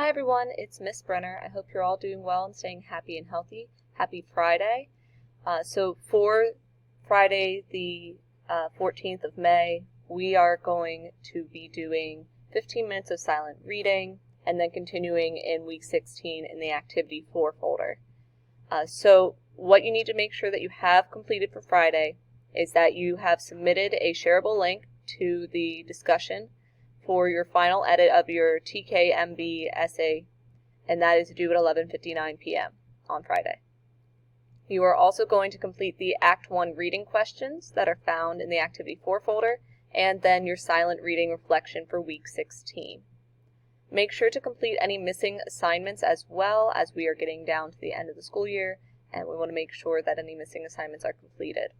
Hi everyone, it's Miss Brenner. I hope you're all doing well and staying happy and healthy. Happy Friday. So for Friday the 14th of May, we are going to be doing 15 minutes of silent reading and then continuing in week 16 in the activity 4 folder. So what you need to make sure that you have completed for Friday is that you have submitted a shareable link to the discussion for your final edit of your TKMB essay, and that is due at 11:59 p.m. on Friday. You are also going to complete the Act 1 reading questions that are found in the Activity 4 folder, and then your silent reading reflection for week 16. Make sure to complete any missing assignments as well, as we are getting down to the end of the school year, and we want to make sure that any missing assignments are completed.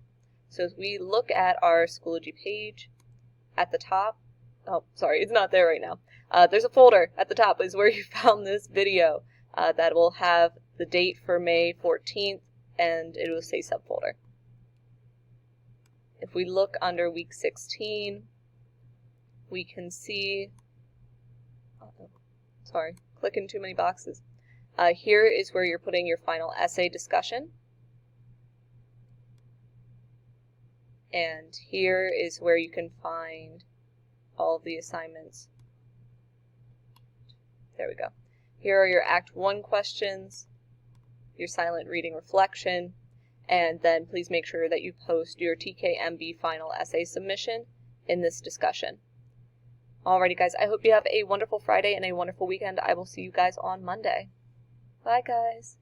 So as we look at our Schoology page, at the top, oh, sorry, it's not there right now. There's a folder at the top is where you found this video that will have the date for May 14th, and it will say subfolder. If we look under week 16, we can see, sorry, clicking too many boxes. Here is where you're putting your final essay discussion. And here is where you can find all of the assignments. There we go. Here are your Act 1 questions, your silent reading reflection, and then please make sure that you post your TKMB final essay submission in this discussion. Alrighty guys, I hope you have a wonderful Friday and a wonderful weekend. I will see you guys on Monday. Bye guys.